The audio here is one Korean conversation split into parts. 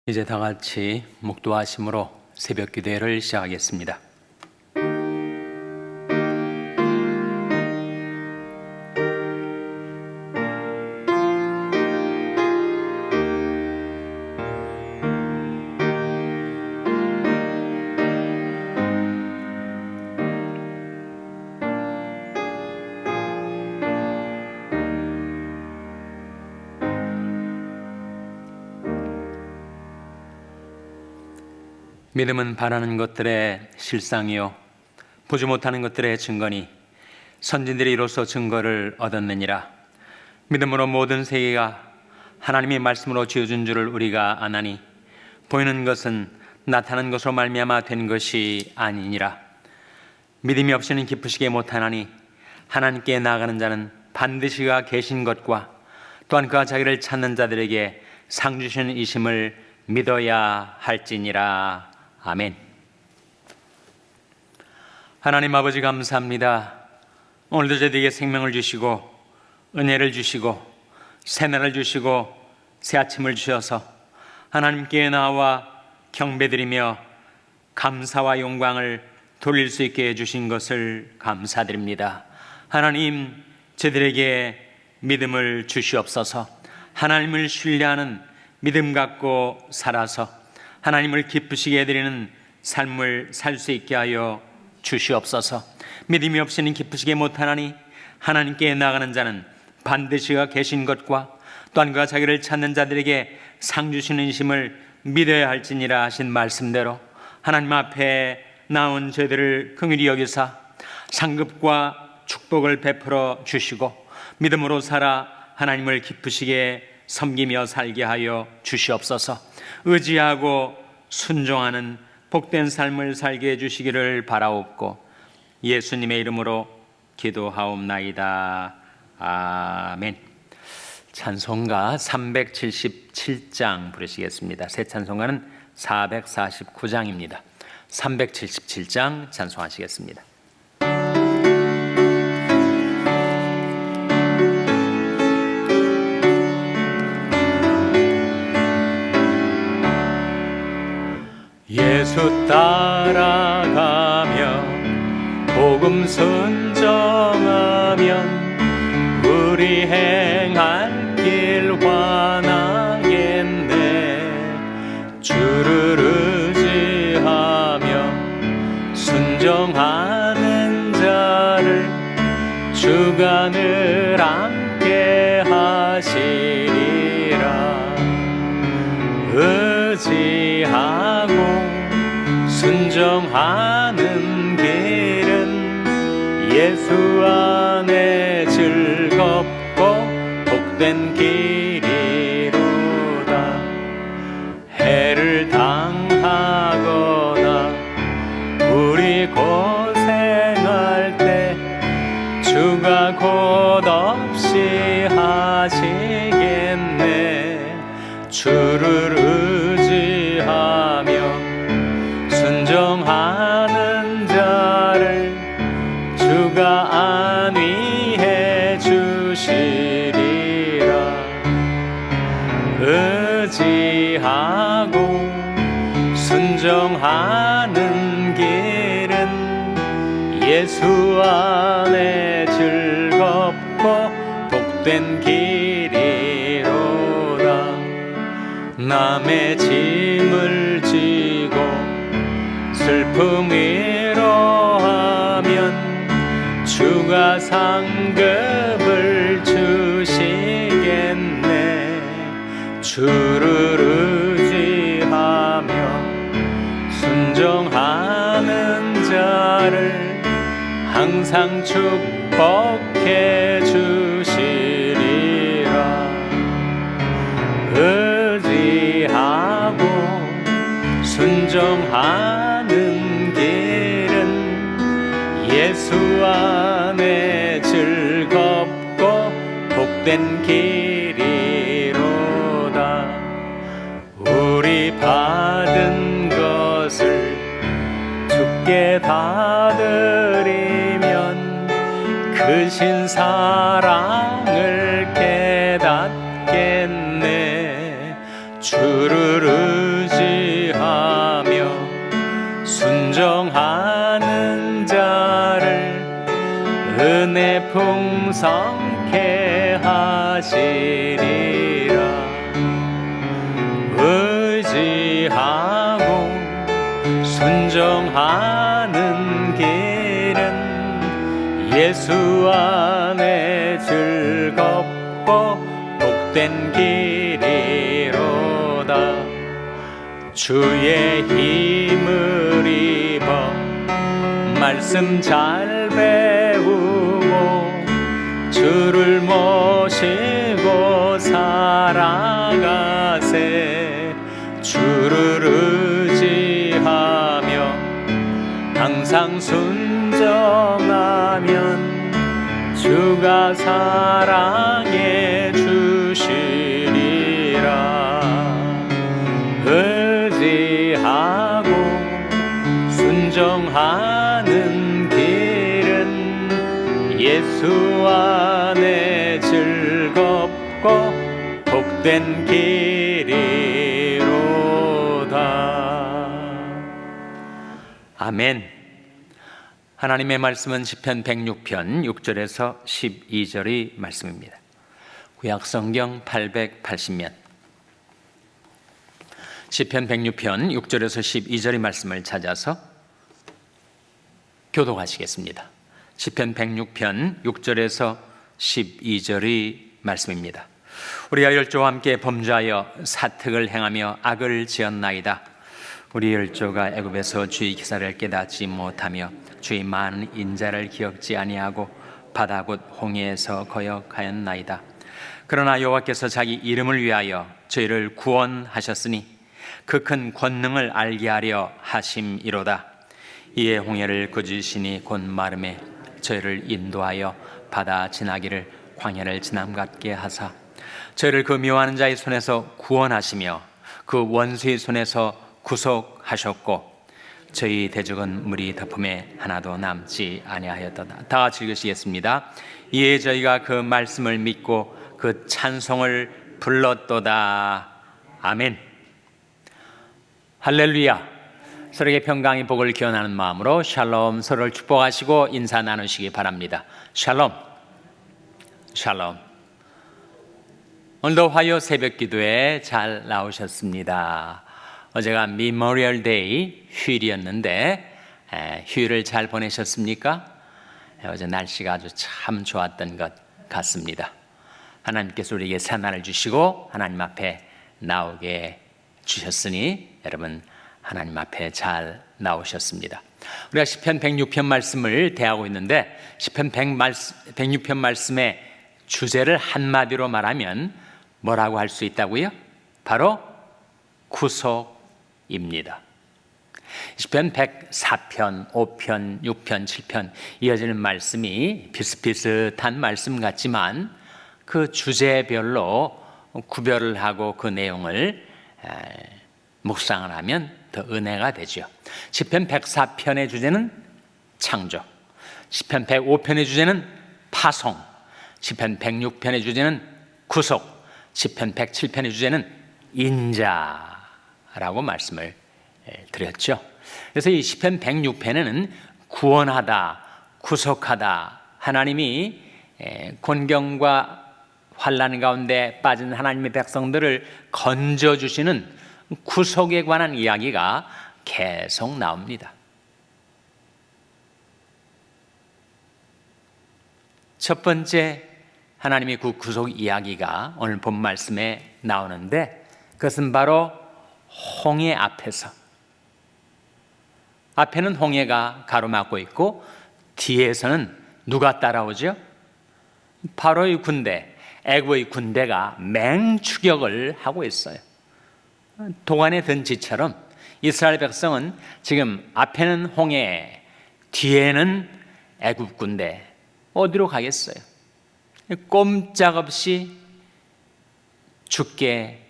이제 다 같이 묵도하심으로 새벽 기도회를 시작하겠습니다. 믿음은 바라는 것들의 실상이요 보지 못하는 것들의 증거니 선진들이 이로써 증거를 얻었느니라. 믿음으로 모든 세계가 하나님의 말씀으로 지어준 줄을 우리가 아나니 보이는 것은 나타난 것으로 말미암아 된 것이 아니니라. 믿음이 없이는 기쁘시게 못하나니 하나님께 나아가는 자는 반드시 그가 계신 것과 또한 그가 자기를 찾는 자들에게 상 주시는 이심을 믿어야 할지니라. 아멘. 하나님 아버지 감사합니다. 오늘도 저희에게 생명을 주시고 은혜를 주시고 새날을 주시고 새 아침을 주셔서 하나님께 나와 경배드리며 감사와 영광을 돌릴 수 있게 해주신 것을 감사드립니다. 하나님, 저희들에게 믿음을 주시옵소서. 하나님을 신뢰하는 믿음 갖고 살아서 하나님을 기쁘시게 해드리는 삶을 살 수 있게 하여 주시옵소서. 믿음이 없이는 기쁘시게 못하나니 하나님께 나아가는 자는 반드시 그가 계신 것과 또한 그가 자기를 찾는 자들에게 상 주시는 심을 믿어야 할지니라 하신 말씀대로 하나님 앞에 나온 저희들을 긍휼히 여기사 상급과 축복을 베풀어 주시고 믿음으로 살아 하나님을 기쁘시게 섬기며 살게 하여 주시옵소서. 의지하고 순종하는 복된 삶을 살게 해주시기를 바라옵고 예수님의 이름으로 기도하옵나이다. 아멘. 찬송가 377장 부르시겠습니다. 새 찬송가는 449장입니다. 377장 찬송하시겠습니다. 예수 따라가며 복음 순종하면 우리 행할 길 환하겠네. 주를 의지하며 순종하는 자를 주가 늘 함께 하시리라. 의지하고 순종하는 길은 예수 안에 즐겁고 복된 길이로다. 해를 당하거나 우리 고생할 때 주가 곧 없이 하시겠네. 주를 의지하며 순종하는 자를 주가 안위해 주시리라. 의지하고 순종하는 길은 예수 안에 즐겁고 복된 길이로다. 남의 짐을 지고 슬픔 위로하면 주가 상급을 주시겠네. 주를 의지하며 순종하는 자를 항상 축복해 주시리라. 의지하고 순종하는 길은 예수 안에 즐겁고 복된 길이로다. 우리 받은 것을 주께 다 드리면 크신 사랑을 깨닫겠네. 주를 풍성케 하시리라. 의지하고 순종하는 길은 예수 안에 즐겁고 복된 길이로다. 주의 힘을 입어 말씀 잘 배우고 주를 모시고 살아가세. 주를 의지하며 항상 순종하면 주가 사랑해 주시리라. 의지하고 순종하는 길은 예수 안에 즐겁고 복된 길이로다. 아멘. 하나님의 말씀은 시편 106편 6절에서 12절의 말씀입니다. 구약성경 880면 시편 106편 6절에서 12절의 말씀을 찾아서 교독하시겠습니다. 시편 106편 6절에서 12절의 말씀입니다. 우리가 열조와 함께 범죄하여 사특을 행하며 악을 지었나이다. 우리 열조가 애굽에서 주의 기사를 깨닫지 못하며 주의 많은 인자를 기억지 아니하고 바다 곧 홍해에서 거역하였나이다. 그러나 여호와께서 자기 이름을 위하여 저희를 구원하셨으니 그 큰 권능을 알게 하려 하심이로다. 이에 홍해를 거주시니 곧 마름에 저희를 인도하여 바다 지나기를 광야를 지남 같게 하사 저희를 그 미워하는 자의 손에서 구원하시며 그 원수의 손에서 구속하셨고 저희 대적은 물이 덮음에 하나도 남지 아니하였도다. 다 같이 읽으시겠습니다. 이에 저희가 그 말씀을 믿고 그 찬송을 불렀도다. 아멘. 할렐루야. 서로에게 평강의 복을 기원하는 마음으로 샬롬, 서로를 축복하시고 인사 나누시기 바랍니다. 샬롬. 샬롬. 오늘도 화요 새벽 기도에 잘 나오셨습니다. 어제가 미모리얼 데이 휴일이었는데 휴일을 잘 보내셨습니까? 어제 날씨가 아주 참 좋았던 것 같습니다. 하나님께서 우리에게 새 날을 주시고 하나님 앞에 나오게 주셨으니 여러분 하나님 앞에 잘 나오셨습니다. 우리가 시편 106편 말씀을 대하고 있는데 시편 106편 말씀의 주제를 한마디로 말하면 뭐라고 할 수 있다고요? 바로 구속입니다. 시편 104편, 5편, 6편, 7편 이어지는 말씀이 비슷비슷한 말씀 같지만 그 주제별로 구별을 하고 그 내용을 묵상을 하면 더 은혜가 되죠. 시편 104편의 주제는 창조, 시편 105편의 주제는 파송, 시편 106편의 주제는 구속, 시편 107편의 주제는 인자라고 말씀을 드렸죠. 그래서 이 시편 106편에는 구원하다, 구속하다, 하나님이 곤경과 환난 가운데 빠진 하나님의 백성들을 건져주시는 구속에 관한 이야기가 계속 나옵니다. 첫 번째 하나님의 그 구속 이야기가 오늘 본 말씀에 나오는데 그것은 바로 홍해 앞에서, 앞에는 홍해가 가로막고 있고 뒤에서는 누가 따라오죠? 바로의 군대, 애굽의 군대가 맹추격을 하고 있어요. 도관에 든 지처럼 이스라엘 백성은 지금 앞에는 홍해, 뒤에는 애굽 군대, 어디로 가겠어요? 꼼짝없이 죽게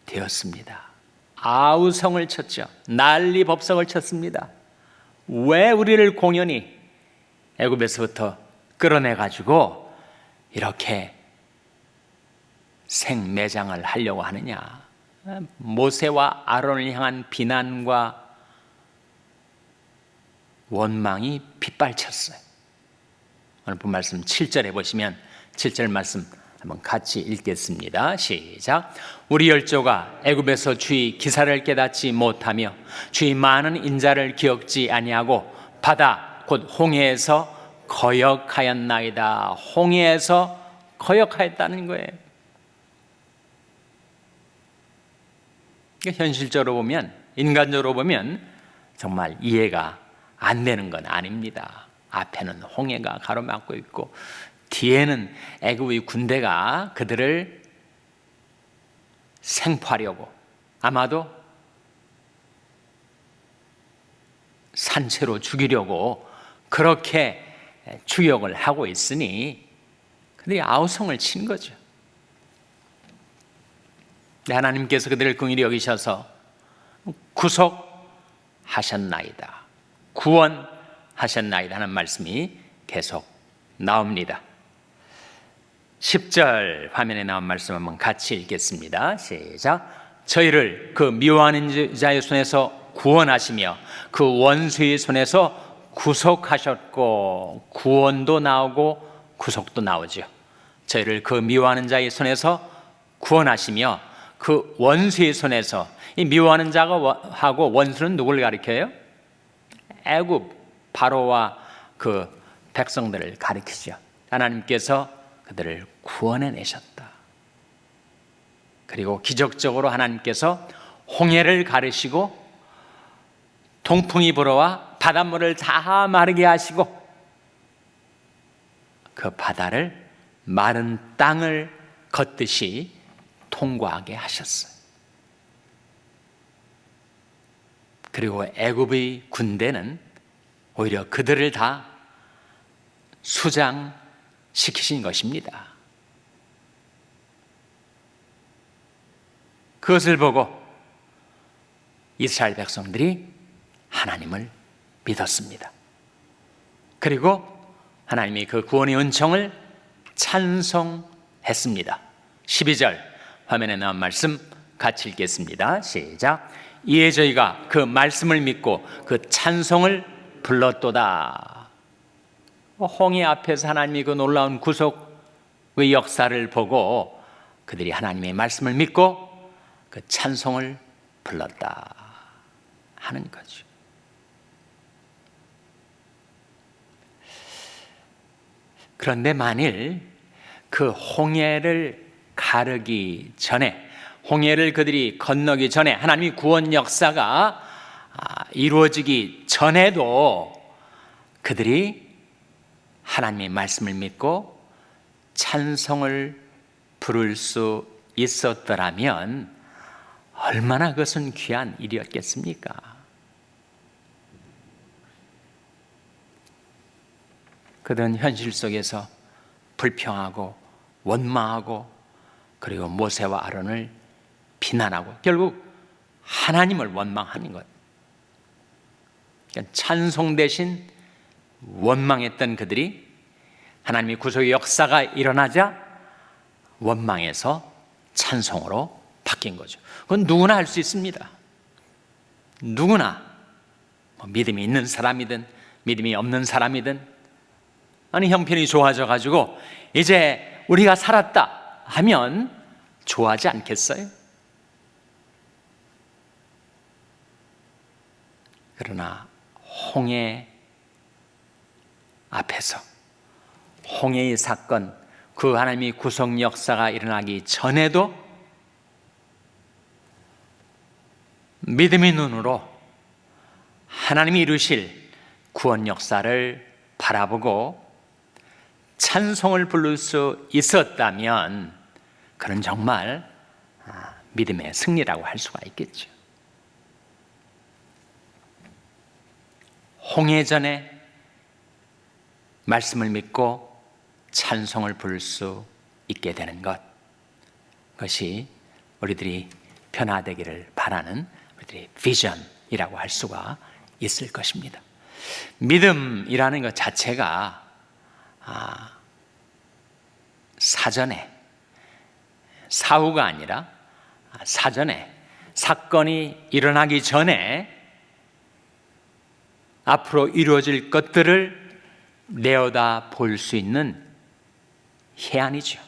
되었습니다. 아우성을 쳤죠. 난리법석을 쳤습니다. 왜 우리를 공연히 애굽에서부터 끌어내가지고 이렇게 생매장을 하려고 하느냐. 모세와 아론을 향한 비난과 원망이 빗발쳤어요. 오늘 본 말씀 7절에 보시면 7절 말씀 한번 같이 읽겠습니다. 시작. 우리 열조가 애굽에서 주의 기사를 깨닫지 못하며 주의 많은 인자를 기억지 아니하고 바다 곧 홍해에서 거역하였나이다. 홍해에서 거역하였다는 거예요. 현실적으로 보면, 인간적으로 보면 정말 이해가 안 되는 건 아닙니다. 앞에는 홍해가 가로막고 있고 뒤에는 애굽의 군대가 그들을 생포하려고 아마도 산채로 죽이려고 그렇게 추격을 하고 있으니 그들이 아우성을 친 거죠. 하나님께서 그들을 긍휼히 여기셔서 구속하셨나이다, 구원하셨나이다 하는 말씀이 계속 나옵니다. 10절 화면에 나온 말씀 한번 같이 읽겠습니다. 시작. 저희를 그 미워하는 자의 손에서 구원하시며 그 원수의 손에서 구속하셨고, 구원도 나오고 구속도 나오죠. 저희를 그 미워하는 자의 손에서 구원하시며 그 원수의 손에서, 이 미워하는 자가 하고 원수는 누구를 가리켜요? 애굽 바로와 그 백성들을 가리키죠. 하나님께서 그들을 구원해내셨다. 그리고 기적적으로 하나님께서 홍해를 가르시고 동풍이 불어와 바닷물을 다 마르게 하시고 그 바다를 마른 땅을 걷듯이 통과하게 하셨어요. 그리고 애굽의 군대는 오히려 그들을 다 수장시키신 것입니다. 그것을 보고 이스라엘 백성들이 하나님을 믿었습니다. 그리고 하나님이 그 구원의 은총을 찬송했습니다. 12절 화면에 나온 말씀 같이 읽겠습니다. 시작. 이에 저희가 그 말씀을 믿고 그 찬송을 불렀도다. 홍해 앞에서 하나님이 그 놀라운 구속의 역사를 보고 그들이 하나님의 말씀을 믿고 그 찬송을 불렀다 하는 거죠. 그런데 만일 그 홍해를 가르기 전에, 홍해를 그들이 건너기 전에, 하나님의 구원 역사가 이루어지기 전에도 그들이 하나님의 말씀을 믿고 찬송을 부를 수 있었더라면 얼마나 그것은 귀한 일이었겠습니까? 그들은 현실 속에서 불평하고 원망하고 그리고 모세와 아론을 비난하고 결국 하나님을 원망하는 것. 그러니까 찬송 대신 원망했던 그들이 하나님의 구속의 역사가 일어나자 원망에서 찬송으로 바뀐 거죠. 그건 누구나 할 수 있습니다. 누구나, 믿음이 있는 사람이든 믿음이 없는 사람이든, 아니 형편이 좋아져 가지고 이제 우리가 살았다 하면 좋아하지 않겠어요? 그러나 홍해 앞에서, 홍해의 사건, 그 하나님의 구속 역사가 일어나기 전에도 믿음의 눈으로 하나님이 이루실 구원 역사를 바라보고 찬송을 부를 수 있었다면 그는 정말 믿음의 승리라고 할 수가 있겠죠. 홍해전에 말씀을 믿고 찬송을 부를 수 있게 되는 것, 그것이 우리들이 변화되기를 바라는 우리들의 비전이라고 할 수가 있을 것입니다. 믿음이라는 것 자체가 사전에, 사후가 아니라 사전에, 사건이 일어나기 전에 앞으로 이루어질 것들을 내어다 볼 수 있는 해안이죠.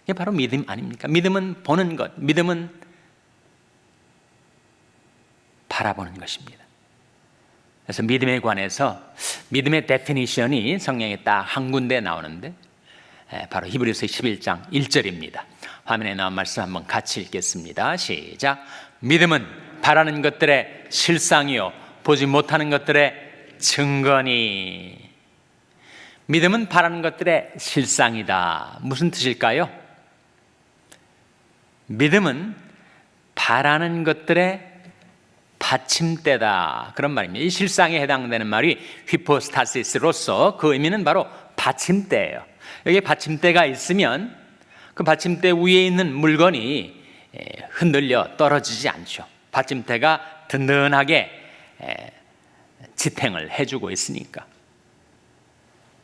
이게 바로 믿음 아닙니까? 믿음은 보는 것, 믿음은 바라보는 것입니다. 그래서 믿음에 관해서 믿음의 데피니션이 성경에 딱 한 군데 나오는데 바로 히브리서 11장 1절입니다. 화면에 나온 말씀 한번 같이 읽겠습니다. 시작. 믿음은 바라는 것들의 실상이요 보지 못하는 것들의 증거니. 믿음은 바라는 것들의 실상이다. 무슨 뜻일까요? 믿음은 바라는 것들의 받침대다, 그런 말입니다. 이 실상에 해당되는 말이 휘포스타시스로서 그 의미는 바로 받침대예요. 여기 받침대가 있으면 그 받침대 위에 있는 물건이 흔들려 떨어지지 않죠. 받침대가 든든하게 지탱을 해주고 있으니까.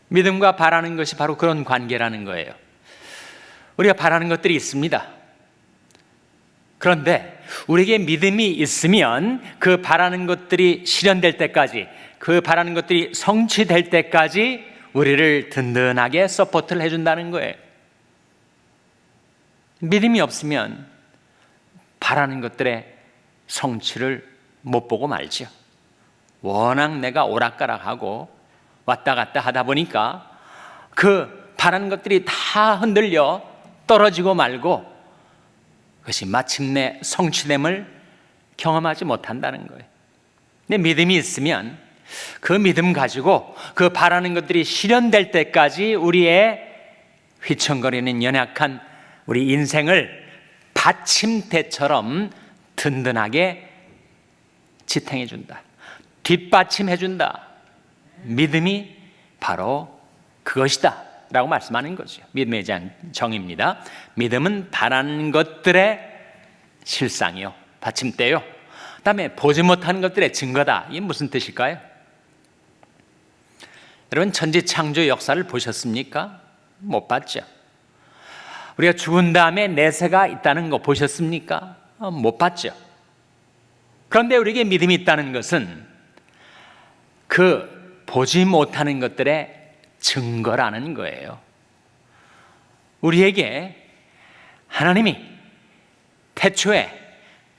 믿음과 바라는 것이 바로 그런 관계라는 거예요. 우리가 바라는 것들이 있습니다. 그런데 우리에게 믿음이 있으면 그 바라는 것들이 실현될 때까지, 그 바라는 것들이 성취될 때까지 우리를 든든하게 서포트를 해준다는 거예요. 믿음이 없으면 바라는 것들의 성취를 못 보고 말죠. 워낙 내가 오락가락하고 왔다 갔다 하다 보니까 그 바라는 것들이 다 흔들려 떨어지고 말고 그것이 마침내 성취됨을 경험하지 못한다는 거예요. 근데 믿음이 있으면 그 믿음 가지고 그 바라는 것들이 실현될 때까지 우리의 휘청거리는 연약한 우리 인생을 받침대처럼 든든하게 지탱해 준다, 뒷받침해 준다. 믿음이 바로 그것이다 라고 말씀하는 거죠. 믿음에 대한 정의입니다. 믿음은 바라는 것들의 실상이요, 받침대요. 그 다음에 보지 못하는 것들의 증거다. 이게 무슨 뜻일까요? 여러분, 천지창조 역사를 보셨습니까? 못 봤죠. 우리가 죽은 다음에 내세가 있다는 거 보셨습니까? 못 봤죠. 그런데 우리에게 믿음이 있다는 것은 그 보지 못하는 것들의 증거라는 거예요. 우리에게 하나님이 태초에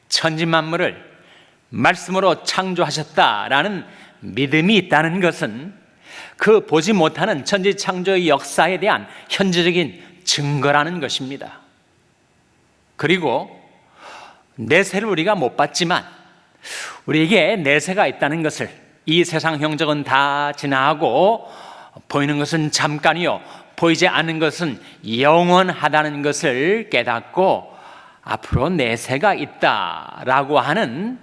천지만물을 말씀으로 창조하셨다라는 믿음이 있다는 것은 그 보지 못하는 천지창조의 역사에 대한 현재적인 증거라는 것입니다. 그리고 내세를 우리가 못 봤지만 우리에게 내세가 있다는 것을, 이 세상 형적은 다 지나가고 보이는 것은 잠깐이요 보이지 않는 것은 영원하다는 것을 깨닫고 앞으로 내세가 있다라고 하는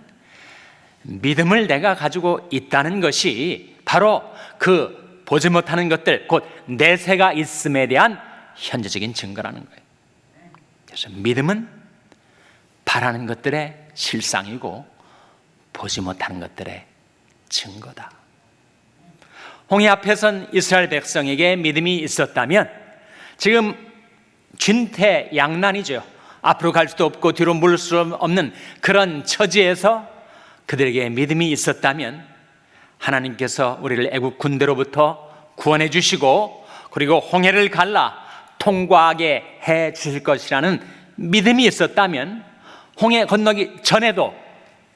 믿음을 내가 가지고 있다는 것이 바로 그 보지 못하는 것들, 곧 내세가 있음에 대한 현재적인 증거라는 거예요. 그래서 믿음은 바라는 것들의 실상이고 보지 못하는 것들의 증거다. 홍해 앞에선 이스라엘 백성에게 믿음이 있었다면 지금 진퇴양난이죠. 앞으로 갈 수도 없고 뒤로 물을 수 없는 그런 처지에서 그들에게 믿음이 있었다면 하나님께서 우리를 애국 군대로부터 구원해 주시고 그리고 홍해를 갈라 통과하게 해 주실 것이라는 믿음이 있었다면 홍해 건너기 전에도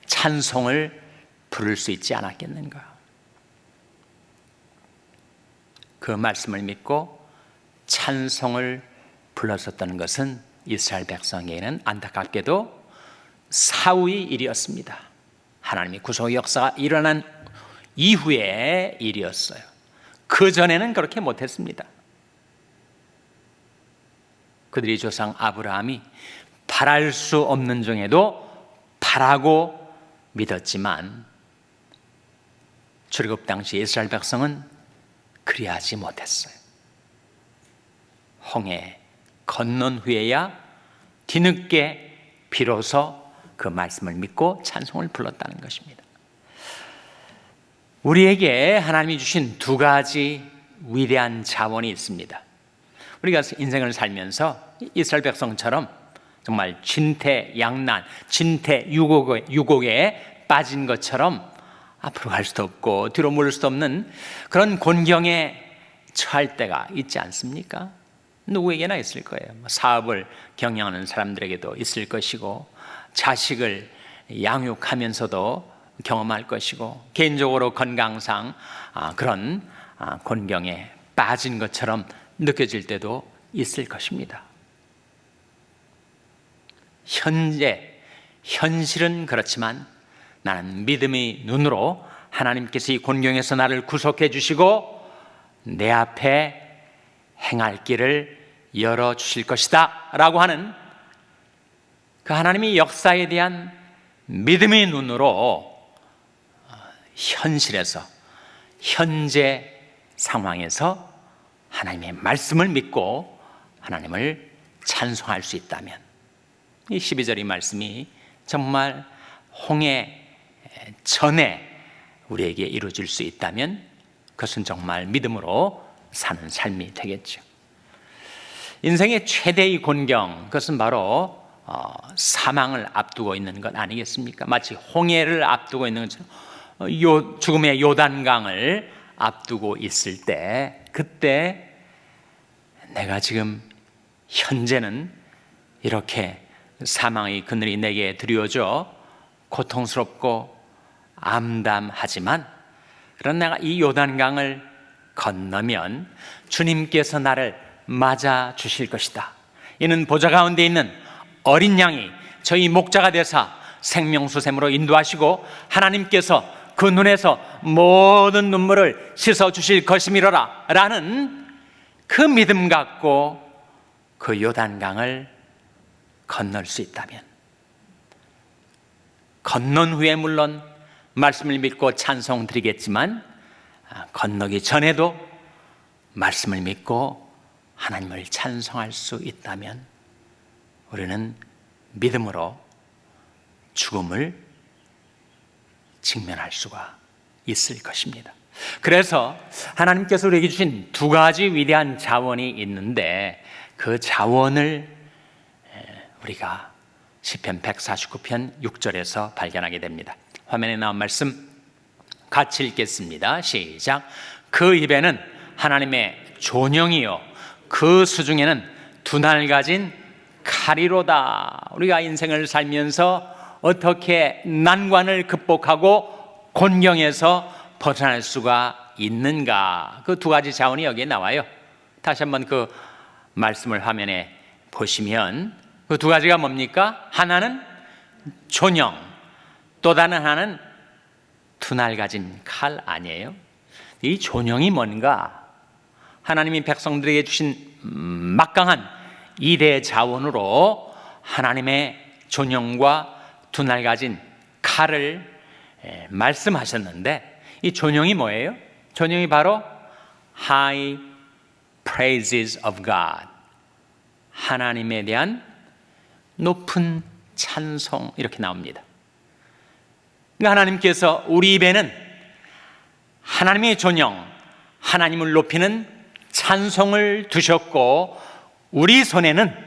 찬송을 부를 수 있지 않았겠는가. 그 말씀을 믿고 찬송을 불렀었다는 것은 이스라엘 백성에게는 안타깝게도 사후의 일이었습니다. 하나님의 구속의 역사가 일어난 이후의 일이었어요. 그 전에는 그렇게 못했습니다. 그들의 조상 아브라함이 바랄 수 없는 중에도 바라고 믿었지만 출애굽 당시 이스라엘 백성은 그리하지 못했어요. 홍해 건넌 후에야 뒤늦게 비로소 그 말씀을 믿고 찬송을 불렀다는 것입니다. 우리에게 하나님이 주신 두 가지 위대한 자원이 있습니다. 우리가 인생을 살면서 이스라엘 백성처럼 정말 진퇴양난, 진퇴유곡에 빠진 것처럼 앞으로 갈 수도 없고 뒤로 물을 수도 없는 그런 곤경에 처할 때가 있지 않습니까? 누구에게나 있을 거예요. 사업을 경영하는 사람들에게도 있을 것이고, 자식을 양육하면서도 경험할 것이고, 개인적으로 건강상 그런 곤경에 빠진 것처럼 느껴질 때도 있을 것입니다. 현실은 그렇지만 나는 믿음의 눈으로 하나님께서 이 곤경에서 나를 구속해 주시고 내 앞에 행할 길을 열어주실 것이다 라고 하는 그 하나님의 역사에 대한 믿음의 눈으로 현실에서, 현재 상황에서 하나님의 말씀을 믿고 하나님을 찬송할 수 있다면, 이 12절의 말씀이 정말 홍해 전에 우리에게 이루어질 수 있다면 그것은 정말 믿음으로 사는 삶이 되겠죠. 인생의 최대의 곤경, 그것은 바로 사망을 앞두고 있는 것 아니겠습니까? 마치 홍해를 앞두고 있는 것처럼 죽음의 요단강을 앞두고 있을 때, 그때 내가 지금 현재는 이렇게 사망의 그늘이 내게 드리워져 고통스럽고 암담하지만, 그러나 내가 이 요단강을 건너면 주님께서 나를 맞아 주실 것이다. 이는 보좌 가운데 있는 어린 양이 저희 목자가 되사 생명수샘으로 인도하시고 하나님께서 그 눈에서 모든 눈물을 씻어 주실 것이미로라 라는 그 믿음 갖고 그 요단강을 건널 수 있다면, 건넌 후에 물론 말씀을 믿고 찬송 드리겠지만 건너기 전에도 말씀을 믿고 하나님을 찬송할 수 있다면 우리는 믿음으로 죽음을 직면할 수가 있을 것입니다. 그래서 하나님께서 우리에게 주신 두 가지 위대한 자원이 있는데, 그 자원을 우리가 시편 149편 6절에서 발견하게 됩니다. 화면에 나온 말씀 같이 읽겠습니다. 시작. 그 입에는 하나님의 존영이요 그 수중에는 두 날 가진 칼이로다. 우리가 인생을 살면서 어떻게 난관을 극복하고 곤경에서 벗어날 수가 있는가, 그 두 가지 자원이 여기에 나와요. 다시 한번 그 말씀을 화면에 보시면 그 두 가지가 뭡니까? 하나는 존영, 또 다른 하나는 두 날 가진 칼 아니에요? 이 존영이 뭔가? 하나님이 백성들에게 주신 막강한 이대 자원으로 하나님의 존영과 두 날 가진 칼을 말씀하셨는데, 이 존영이 뭐예요? 존영이 바로 High praises of God, 하나님에 대한 높은 찬송, 이렇게 나옵니다. 그러니까 하나님께서 우리 입에는 하나님의 존영, 하나님을 높이는 찬송을 두셨고, 우리 손에는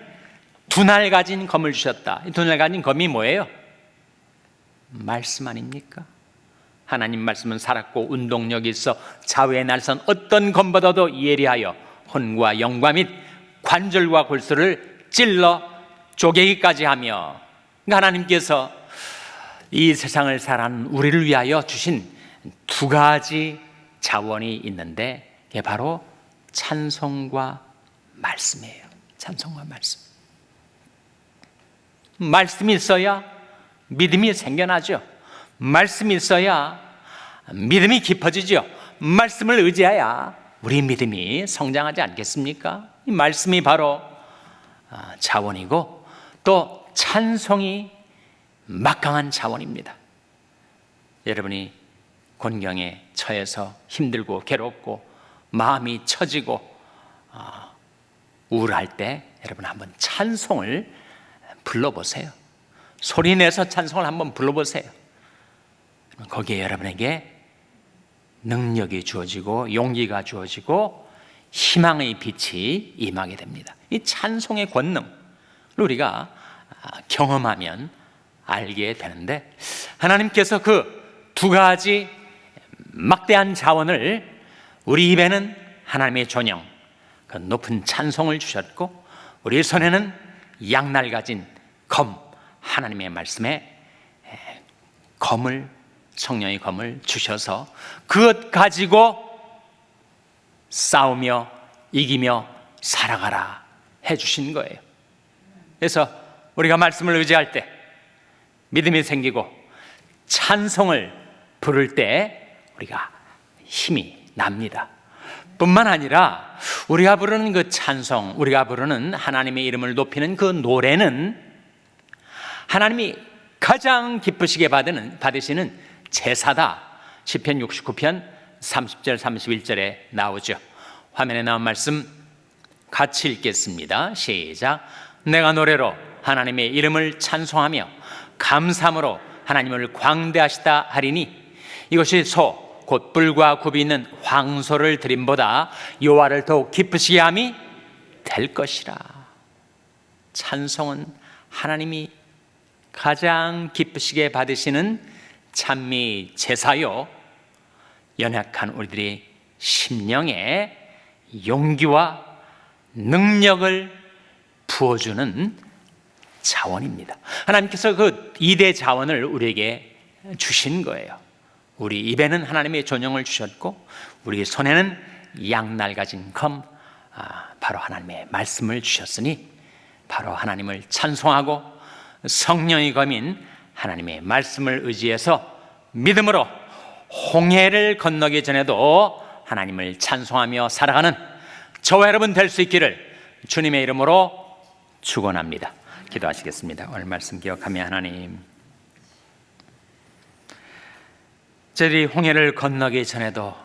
두 날 가진 검을 주셨다. 이 두 날 가진 검이 뭐예요? 말씀 아닙니까? 하나님 말씀은 살았고 운동력이 있어 좌우의 날선 어떤 검보다도 예리하여 혼과 영과 및 관절과 골수를 찔러 쪼개기까지 하며, 그러니까 하나님께서 이 세상을 살아가는 우리를 위하여 주신 두 가지 자원이 있는데, 그게 바로 찬송과 말씀이에요. 찬송과 말씀. 말씀이 있어야 믿음이 생겨나죠. 말씀이 있어야 믿음이 깊어지죠. 말씀을 의지해야 우리 믿음이 성장하지 않겠습니까? 이 말씀이 바로 자원이고, 또 찬송이 막강한 자원입니다. 여러분이 곤경에 처해서 힘들고 괴롭고 마음이 처지고 우울할 때 여러분 한번 찬송을 불러보세요. 소리내서 찬송을 한번 불러보세요. 거기에 여러분에게 능력이 주어지고 용기가 주어지고 희망의 빛이 임하게 됩니다. 이 찬송의 권능을 우리가 경험하면 알게 되는데, 하나님께서 그 두 가지 막대한 자원을 우리 입에는 하나님의 존영, 그 높은 찬송을 주셨고 우리 손에는 양날 가진 검, 하나님의 말씀에 검을, 성령의 검을 주셔서 그것 가지고 싸우며 이기며 살아가라 해주신 거예요. 그래서 우리가 말씀을 의지할 때 믿음이 생기고 찬송을 부를 때 우리가 힘이 납니다. 뿐만 아니라 우리가 부르는 그 찬송, 우리가 부르는 하나님의 이름을 높이는 그 노래는 하나님이 가장 기쁘시게 받으시는 제사다. 시편 69편 30절 31절에 나오죠. 화면에 나온 말씀 같이 읽겠습니다. 시작. 내가 노래로 하나님의 이름을 찬송하며 감사함으로 하나님을 광대하시다 하리니 이것이 소 곧 뿔과 굽이 있는 황소를 드림보다 여호와를 더욱 기쁘시게 함이 될 것이라. 찬송은 하나님이 가장 기쁘시게 받으시는 찬미 제사요, 연약한 우리들의 심령에 용기와 능력을 부어주는 자원입니다. 하나님께서 그 2대 자원을 우리에게 주신 거예요. 우리 입에는 하나님의 존영을 주셨고 우리 손에는 양날 가진 검, 바로 하나님의 말씀을 주셨으니 바로 하나님을 찬송하고 성령의 검인 하나님의 말씀을 의지해서 믿음으로 홍해를 건너기 전에도 하나님을 찬송하며 살아가는 저와 여러분 될 수 있기를 주님의 이름으로 축원합니다. 기도하시겠습니다. 오늘 말씀 기억하며 하나님, 저희들이 홍해를 건너기 전에도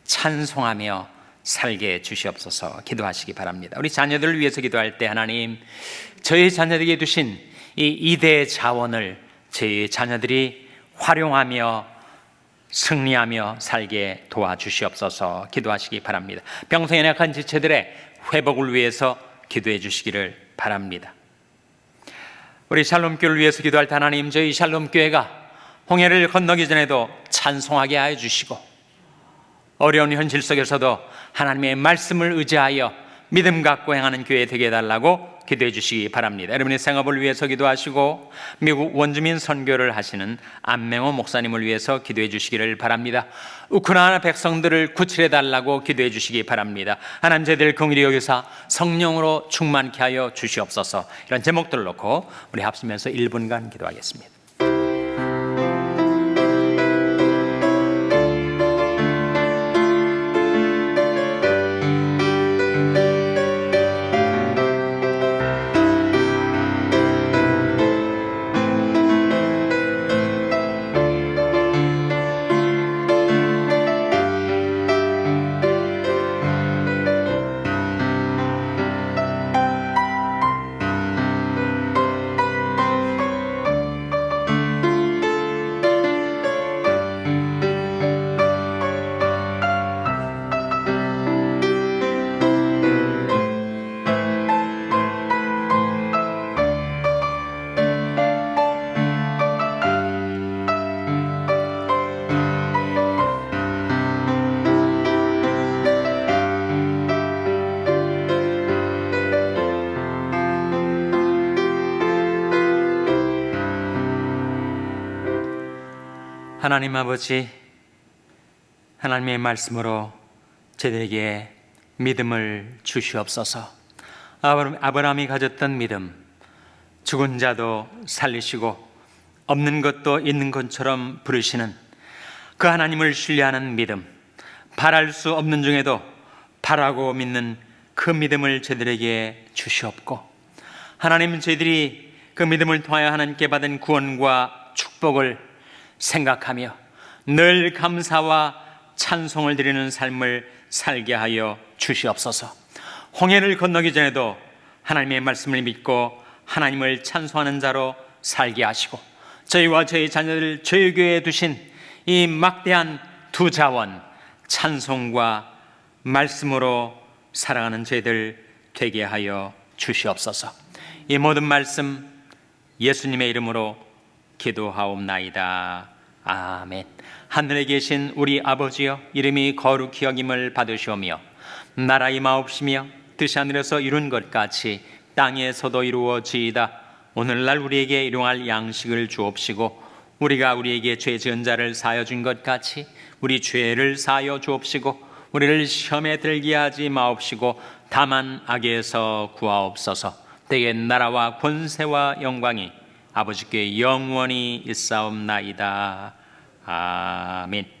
찬송하며 살게 주시옵소서. 기도하시기 바랍니다. 우리 자녀들을 위해서 기도할 때 하나님, 저희 자녀들에게 주신 이 2대 자원을 저희 자녀들이 활용하며 승리하며 살게 도와주시옵소서. 기도하시기 바랍니다. 병성 연약한 지체들의 회복을 위해서 기도해 주시기를 바랍니다. 우리 샬롬교회를 위해서 기도할 때 하나님, 저희 샬롬교회가 홍해를 건너기 전에도 찬송하게 하여 주시고 어려운 현실 속에서도 하나님의 말씀을 의지하여 믿음 갖고 행하는 교회 되게 해달라고 기도해 주시기 바랍니다. 여러분의 생업을 위해서 기도하시고 미국 원주민 선교를 하시는 안명호 목사님을 위해서 기도해 주시기를 바랍니다. 우크라이나 백성들을 구출해 달라고 기도해 주시기 바랍니다. 하나님, 저희들 긍휼히 여기사 성령으로 충만케 하여 주시옵소서. 이런 제목들을 놓고 우리 합심해서 1분간 기도하겠습니다. 하나님 아버지, 하나님의 말씀으로 저희들에게 믿음을 주시옵소서. 아브라함이 가졌던 믿음, 죽은 자도 살리시고 없는 것도 있는 것처럼 부르시는 그 하나님을 신뢰하는 믿음, 바랄 수 없는 중에도 바라고 믿는 그 믿음을 저희들에게 주시옵고, 하나님, 저희들이 그 믿음을 통하여 하나님께 받은 구원과 축복을 생각하며 늘 감사와 찬송을 드리는 삶을 살게 하여 주시옵소서. 홍해를 건너기 전에도 하나님의 말씀을 믿고 하나님을 찬송하는 자로 살게 하시고, 저희와 저희 자녀들, 저희 교회에 두신 이 막대한 두 자원, 찬송과 말씀으로 살아가는 저희들 되게 하여 주시옵소서. 이 모든 말씀 예수님의 이름으로 기도하옵나이다. 아멘. 하늘에 계신 우리 아버지여, 이름이 거룩히 여김을 받으시오며 나라 임하옵시며 뜻이 하늘에서 이룬 것 같이 땅에서도 이루어지이다. 오늘날 우리에게 일용할 양식을 주옵시고 우리가 우리에게 죄 지은 자를 사하여 준 것 같이 우리 죄를 사하여 주옵시고 우리를 시험에 들게 하지 마옵시고 다만 악에서 구하옵소서. 때에 나라와 권세와 영광이 아버지께 영원히 있사옵나이다. 아멘.